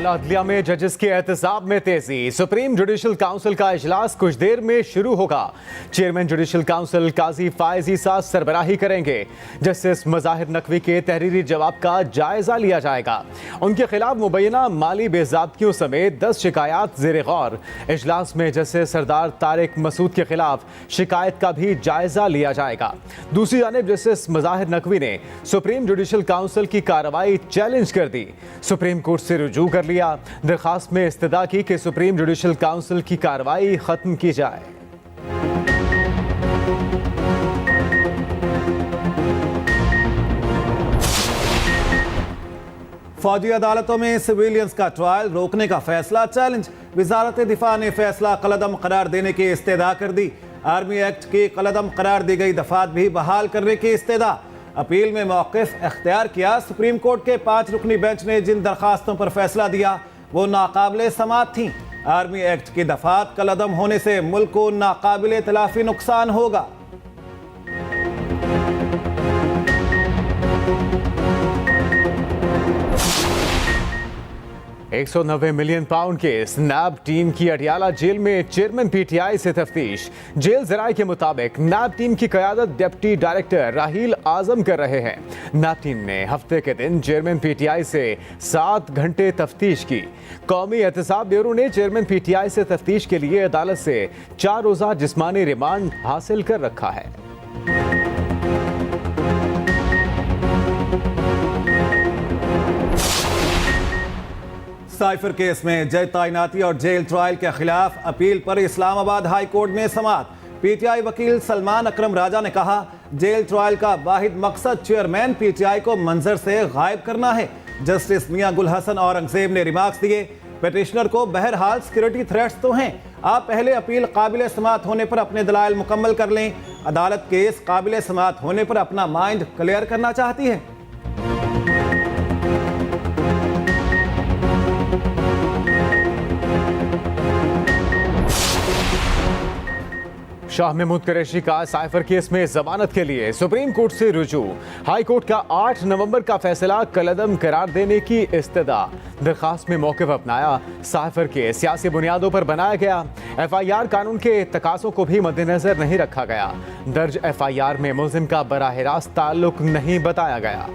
अदलिया में जजेस के एहतसाब में तेजी। सुप्रीम जुडिशल काउंसिल का इजलास कुछ देर में शुरू होगा। चेयरमैन जुडिशल काउंसिल काजी फायज ईसा सरबराही करेंगे। जस्टिस मज़ाहिर नकवी के तहरीरी जवाब का जायजा लिया जाएगा। उनके खिलाफ मुबैना माली बेज़ाब्तियों समेत 10 शिकायत ज़ेर गौर। इजलास में जस्टिस सरदार तारिक मसूद के खिलाफ शिकायत का भी जायजा लिया जाएगा। दूसरी जानिब जस्टिस मज़ाहिर नकवी ने सुप्रीम जुडिशल काउंसिल की कार्रवाई चैलेंज कर दी। सुप्रीम कोर्ट से रुजू कर लिया। दरखास्त में इस्तदा की कि सुप्रीम जुडिशल काउंसिल की कार्रवाई खत्म की जाए। फौजी अदालतों में सिविलियंस का ट्रायल रोकने का फैसला चैलेंज। वजारत दिफा ने फैसला कलअदम करार देने की इस्तेदा कर दी। आर्मी एक्ट की कलअदम करार दी गई दफात भी बहाल करने की इस्तेदा। अपील में मौक़िफ़ इख्तियार किया। सुप्रीम कोर्ट के 5 रुकनी बेंच ने जिन दरखास्तों पर फैसला दिया वो नाकाबिले समाअत थीं। आर्मी एक्ट की दफात कलअदम होने से मुल्क को नाकाबिले तलाफी नुकसान होगा। 190 मिलियन पाउंड के नैब टीम की अडियाला जेल में चेयरमैन पीटीआई से तफ्तीश। जेल जराये के मुताबिक नैब टीम की क़यादत डिप्टी डायरेक्टर राहील आजम कर रहे हैं। नैब टीम ने हफ्ते के दिन चेयरमैन पीटीआई से 7 घंटे तफ्तीश की। कौमी एहतसाब ब्यूरो ने चेयरमैन पीटीआई से तफ्तीश के लिए अदालत से 4 रोज़ा जिस्मानी रिमांड हासिल कर रखा है। साइफर केस में जज तैनाती और जेल ट्रायल के खिलाफ अपील पर इस्लामाबाद हाई कोर्ट में समाअत। पीटीआई वकील सलमान अकरम राजा ने कहा, जेल ट्रायल का वाहिद मकसद चेयरमैन पीटीआई को मंजर से गायब करना है। जस्टिस मियां गुल हसन औरंगजेब ने रिमार्क्स दिए, पिटिशनर को बहरहाल सिक्योरिटी थ्रेट्स तो हैं, आप पहले अपील काबिल समाअत होने पर अपने दलाइल मुकम्मल कर लें। अदालत केस काबिल समाअत होने पर अपना माइंड क्लियर करना चाहती है। शाह महमूद कुरैशी का साइफर केस में जमानत के लिए सुप्रीम कोर्ट से रुजू। हाई कोर्ट का 8 नवंबर का फैसला कलअदम करार देने की इस्तदा। दरखास्त में मौक़िफ़ अपनाया, साइफर के सियासी बुनियादों पर बनाया गया। FIR कानून के तकाज़ों को भी मद्देनजर नहीं रखा गया। दर्ज FIR में मुल्ज़िम का बराह रास्त ताल्लुक नहीं बताया गया।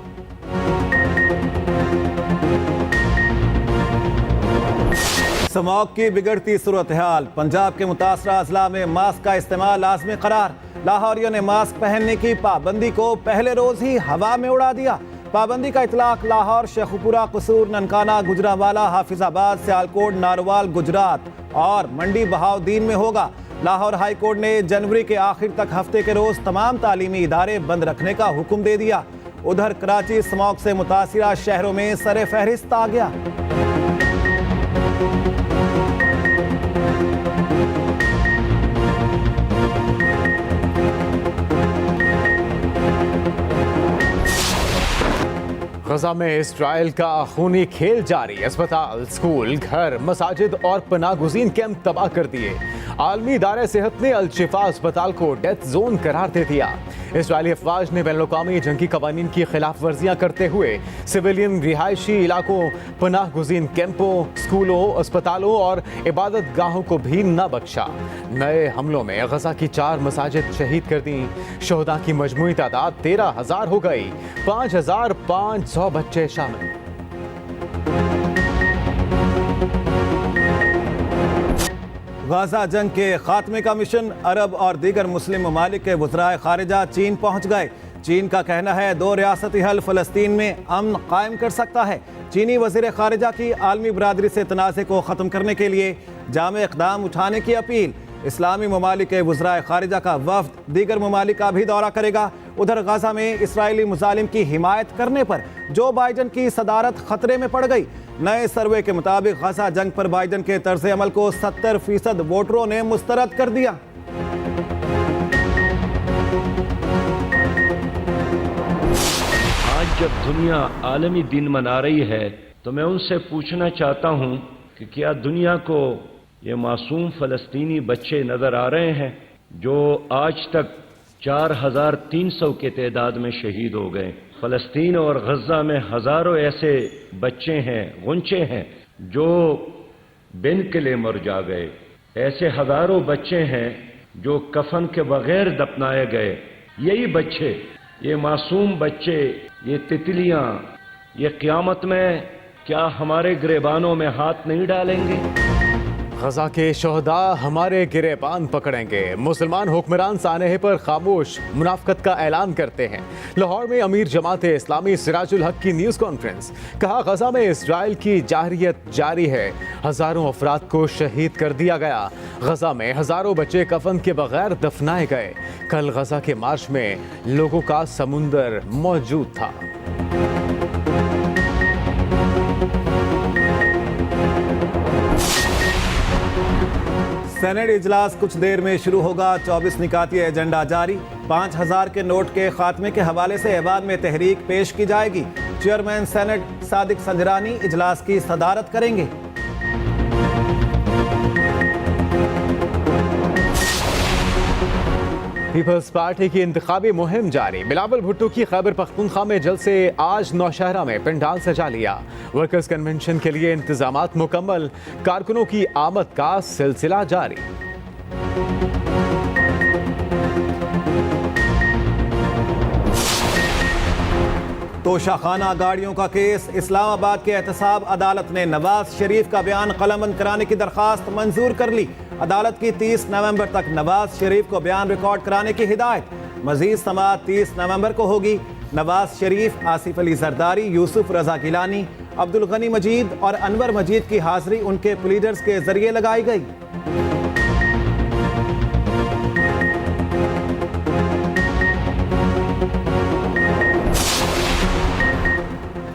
स्मॉग की बिगड़ती सूरत हाल। पंजाब के मुतासरा अजला में मास्क का इस्तेमाल लाज़मी करार। लाहौरियों ने मास्क पहनने की पाबंदी को पहले रोज ही हवा में उड़ा दिया। पाबंदी का इतलाक लाहौर, शेखुपुरा, कसूर, ननकाना, गुजरांवाला, हाफिजाबाद, सियालकोट, नारोवाल, गुजरात और मंडी बहाउद्दीन में होगा। लाहौर हाई कोर्ट ने जनवरी के आखिर तक हफ्ते के रोज तमाम तालीमी इदारे बंद रखने का हुक्म दे दिया। उधर कराची स्मॉग से मुतासिरा शहरों में सरे फहरिस्त आ गया। गजा में इस्राइल का खूनी खेल जारी। अस्पताल, स्कूल, घर, मसाजिद और पनाहगुज़ीन कैंप तबाह कर दिए। आलमी इदारे सेहत ने अल-शिफा अस्पताल को डेथ जोन करार दे दिया। इस्राइली अफवाज ने बैनुल-अक़वामी जंगी कवानीन की खिलाफ वर्जियाँ करते हुए सिविलियन रिहायशी इलाकों, पनाहगुज़ीन कैंपों, स्कूलों, अस्पतालों और इबादत गाहों को भी न बख्शा। नए हमलों में गजा की 4 मसाजिद शहीद कर दी। शोहदा की मजमूई तादाद 13,000 हो गई। 5,500 बच्चे शामिल। गाजा जंग के खात्मे का मिशन। अरब और दीगर मुस्लिम ममालिक के वज़राए खारिजा चीन पहुँच गए। चीन का कहना है 2 रियासती हल फ़लस्तीन में अमन कायम कर सकता है। चीनी वज़ीर खारिजा की आलमी बरादरी से तनाज़े को ख़त्म करने के लिए जामे इक़दाम उठाने की अपील। इस्लामी ममालिक के वज़राए खारिजा का वफ़द दीगर ममालिक का भी दौरा करेगा। उधर गाजा में इसराइली मुजालिम की हिमायत करने पर जो बाइडन की सदारत खतरे में पड़ गई। नए सर्वे के मुताबिक गाजा जंग पर बाइडन के तर्ज़ अमल को 70% वोटरों ने मुस्तरद कर दिया। आज जब दुनिया आलमी दिन मना रही है तो मैं उनसे पूछना चाहता हूं कि क्या दुनिया को ये मासूम फ़लस्तीनी बच्चे नज़र आ रहे हैं जो आज तक 4,300 के तादाद में शहीद हो गए। फ़लस्तीन और गज़ा में हज़ारों ऐसे बच्चे हैं, गुंचे हैं जो बिन किले मर जा गए। ऐसे हजारों बच्चे हैं जो कफन के बगैर दफनाए गए। यही बच्चे, ये मासूम बच्चे, ये तितलियां, ये क़यामत में क्या हमारे गिरेबानों में हाथ नहीं डालेंगे? गजा के शोहदा हमारे गिरेबान पकड़ेंगे। मुसलमान हुक्मरान सानहे पर खामोश मुनाफकत का ऐलान करते हैं। लाहौर में अमीर जमात इस्लामी सिराजुल हक की न्यूज़ कॉन्फ्रेंस। कहा, गजा में इसराइल की जारहियत जारी है। हजारों अफराद को शहीद कर दिया गया। गजा में हजारों बच्चे कफन के बगैर दफनाए गए। कल गजा के मार्च में लोगों का समुंदर मौजूद था। सेनेट इजलास कुछ देर में शुरू होगा। 24 निकाती एजेंडा जारी। 5000 के नोट के खात्मे के हवाले से ऐवान में तहरीक पेश की जाएगी। चेयरमैन सेनेट सादिक संजरानी इजलास की सदारत करेंगे। पीपल्स पार्टी की इंतखाबी मुहिम जारी। बिलावल भुट्टो की खैबर पख्तूनख्वा में जलसे आज नौशहरा में पंडाल सजा लिया। वर्कर्स कन्वेंशन के लिए इंतजामात मुकम्मल। कारकुनों की आमद का सिलसिला जारी। तोशाखाना गाड़ियों का केस। इस्लामाबाद के एहतसाब अदालत ने नवाज शरीफ का बयान कलमबंद कराने की दरखास्त मंजूर कर ली। अदालत की 30 नवंबर तक नवाज शरीफ को बयान रिकॉर्ड कराने की हिदायत। मजीद समाअत 30 नवंबर को होगी। नवाज शरीफ, आसिफ अली जरदारी, यूसुफ रजा गिलानी, अब्दुल गनी मजीद और अनवर मजीद की हाजिरी उनके प्लीडर्स के जरिए लगाई गई।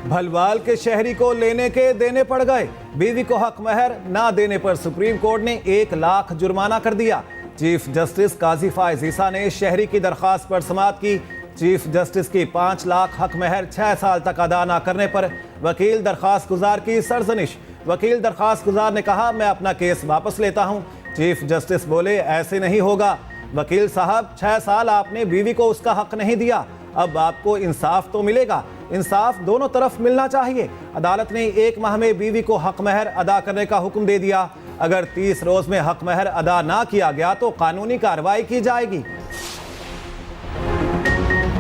भलवाल के शहरी को लेने के देने पड़ गए। बीवी को हक महर ना देने पर सुप्रीम कोर्ट ने 1 लाख जुर्माना कर दिया। चीफ जस्टिस काजी फायज ईसा ने शहरी की दरखास्त पर समाअत की। चीफ जस्टिस की 5 लाख हक महर 6 साल तक अदा ना करने पर वकील दरखास्त गुजार की सरजनिश। वकील दरखास्त गुजार ने कहा, मैं अपना केस वापस लेता हूं। चीफ जस्टिस बोले, ऐसे नहीं होगा वकील साहब, 6 साल आपने बीवी को उसका हक नहीं दिया, अब आपको इंसाफ तो मिलेगा। इंसाफ दोनों तरफ मिलना चाहिए। अदालत ने 1 माह में बीवी को हक महर अदा करने का हुक्म दे दिया। अगर 30 रोज में हक महर अदा ना किया गया तो कानूनी कार्रवाई की जाएगी।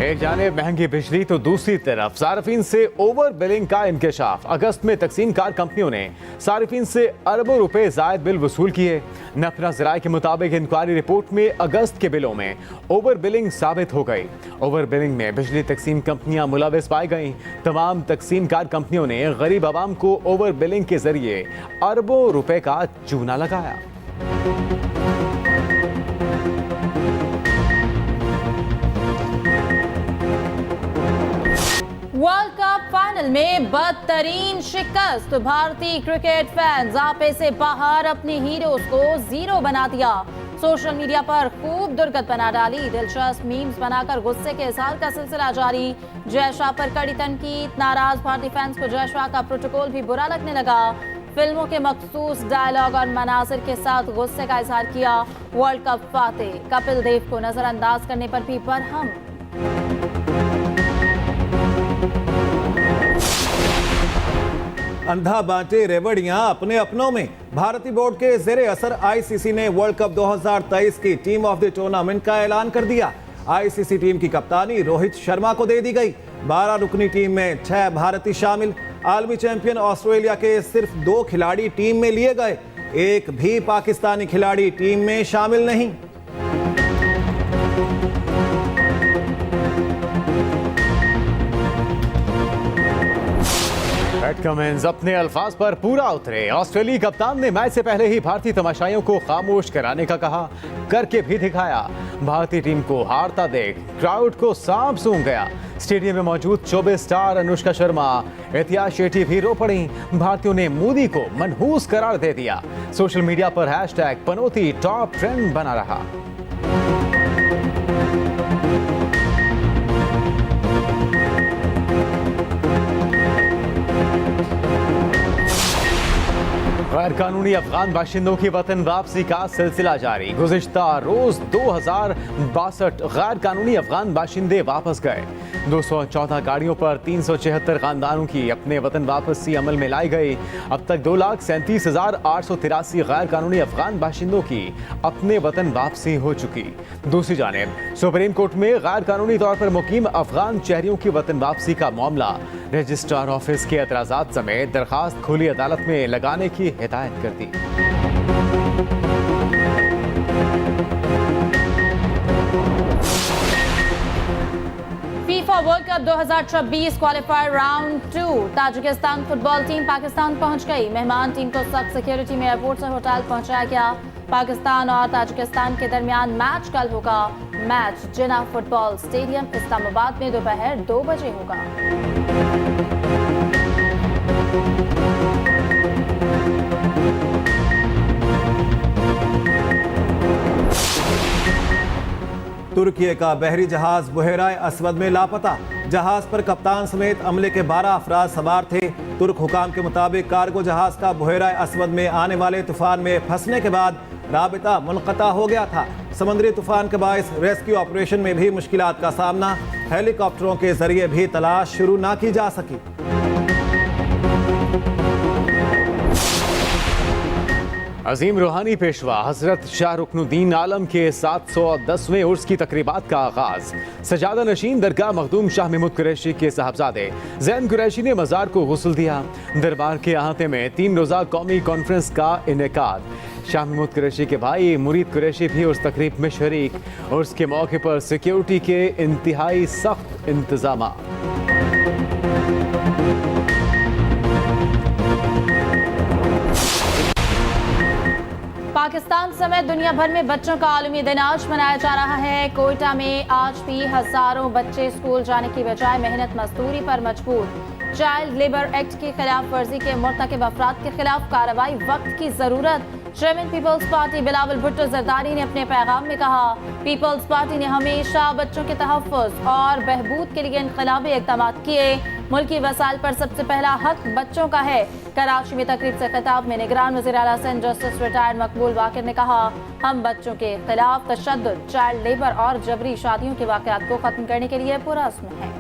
एक जानिब महंगी बिजली तो दूसरी तरफ सार्फिन से ओवर बिलिंग का इंकशाफ। अगस्त में तकसीम कार कंपनियों ने सार्फिन से अरबों रुपए जायद बिल वसूल किए। नफरा ज़राए के मुताबिक इंक्वायरी रिपोर्ट में अगस्त के बिलों में ओवर बिलिंग साबित हो गई। ओवर बिलिंग में बिजली तकसीम कंपनियां मुलविस पाई गईं। तमाम तकसीम कार कंपनियों ने गरीब आवाम को ओवर बिलिंग के जरिए अरबों रुपए का चूना लगाया। वर्ल्ड कप फाइनल में बदतरीन शिकस्त। भारतीय क्रिकेट फैंस आपे से बाहर अपने हीरोज को 0 बना दिया। सोशल मीडिया पर खूब दुर्गत बना डाली। दिलचस्प मीम्स बनाकर गुस्से के इजहार का सिलसिला जारी। जय शाह पर कड़ी तनकीद। नाराज भारतीय फैंस को जय शाह का प्रोटोकॉल भी बुरा लगने लगा। फिल्मों के मखसूस डायलॉग और मनाजिर के साथ गुस्से का इजहार किया। वर्ल्ड कप फाते कपिल देव को नजरअंदाज करने पर भी बरहम। अंधा बांटे रेवड़ियां अपने अपनों में। भारतीय बोर्ड के जेरे असर आईसीसी ने वर्ल्ड कप 2023 की टीम ऑफ द टूर्नामेंट का ऐलान कर दिया। आईसीसी टीम की कप्तानी रोहित शर्मा को दे दी गई। 12 रुकनी टीम में 6 भारतीय शामिल। आलमी चैंपियन ऑस्ट्रेलिया के सिर्फ 2 खिलाड़ी टीम में लिए गए। एक भी पाकिस्तानी खिलाड़ी टीम में शामिल नहीं। पैट कमिंस अपने अल्फाज पर पूरा उतरे। ऑस्ट्रेलियाई कप्तान ने मैच से पहले ही भारतीय तमाशाइयों को खामोश कराने का कहा, करके भी दिखाया। भारतीय टीम को हारता देख क्राउड को सांप सूंघ गया। स्टेडियम में मौजूद 24 स्टार अनुष्का शर्मा, एहतियात शेट्टी भी रो पड़ी। भारतीयों ने मोदी को मनहूस करार दे दिया। सोशल मीडिया पर हैशटैग पनौती टॉप ट्रेंड बना रहा। गैर कानूनी अफगान बाशिंदों की वतन वापसी का सिलसिला जारी। गुज़िश्ता रोज 2062 गैर कानूनी अफगान बाशिंदे वापस गए। 214 गाड़ियों पर 376 खानदानों की अपने वतन वापसी अमल में लाई गई। अब तक 2,37,883 गैर कानूनी अफगान बाशिंदों की अपने वतन वापसी हो चुकी। दूसरी जानिब सुप्रीम कोर्ट में गैर कानूनी तौर पर मुकीम अफगान शहरियों की वतन वापसी का मामला रजिस्ट्रार ऑफिस के एतराज़ात समेत दरखास्त खुली अदालत में लगाने की हिदायत कर दी। FIFA World Cup 2026 qualifier round 2 Tajikistan football team Pakistan पहुंच गई। मेहमान टीम को सख्त सिक्योरिटी में एयरपोर्ट से होटल पहुंचाया गया। पाकिस्तान और ताजिकिस्तान के दरमियान मैच कल होगा। मैच जिना फुटबॉल स्टेडियम इस्लामाबाद में दोपहर 2 बजे होगा। तुर्की का बहरी जहाज बुहेराए असवद में लापता। जहाज पर कप्तान समेत अमले के 12 अफराद सवार थे। तुर्क हुकाम के मुताबिक कार्गो जहाज का बुहेराए असवद में आने वाले तूफान में फंसने के बाद राबिता मुनक़ता हो गया था। समुद्री तूफान के बायस रेस्क्यू ऑपरेशन में भी मुश्किलात का सामना। हेलीकॉप्टरों के जरिए भी तलाश शुरू ना की जा सकी। अजीम रूहानी पेशवा हजरत शाह रुकनुद्दीन आलम के 710वें उर्स की तकरीबात का आगाज। सजादा नशीन दरगाह मखदूम शाह महमूद कुरैशी के साहबजादे जैन कुरैशी ने मज़ार को गुस्ल दिया। दरबार के अहाते में 3 रोज़ा कौमी कॉन्फ्रेंस का इनेकाद। शाह महमूद कुरैशी के भाई मुरीद कुरैशी भी उस तकरीब में शरीक। उर्स के मौके पर सिक्योरिटी के इंतहाई सख्त इंतजाम। पाकिस्तान समेत दुनिया भर में बच्चों का आलमी दिन आज मनाया जा रहा है। कोयटा में आज भी हजारों बच्चे स्कूल जाने की बजाय मेहनत मजदूरी पर मजबूर। चाइल्ड लेबर एक्ट की खिलाफ वर्जी के मुर्तकिब अफराद के खिलाफ कार्रवाई वक्त की जरूरत। चेयरमैन पीपल्स पार्टी बिलावल भुट्टो जरदारी ने अपने पैगाम में कहा, पीपल्स पार्टी ने हमेशा बच्चों के तहफ़्फ़ुज़ और बहबूद के लिए इनक़लाबी इक़दाम किए। मुल्की वसाइल पर सबसे पहला हक बच्चों का है। कराची में तकरीब से खिताब में निगरान वज़ीर आला सेंट जस्टिस रिटायर्ड मकबूल वाकिर ने कहा, हम बच्चों के खिलाफ तशद्दुद, चाइल्ड लेबर और जबरी शादियों के वाक़यात को ख़त्म करने के लिए पुरअज़्म हैं।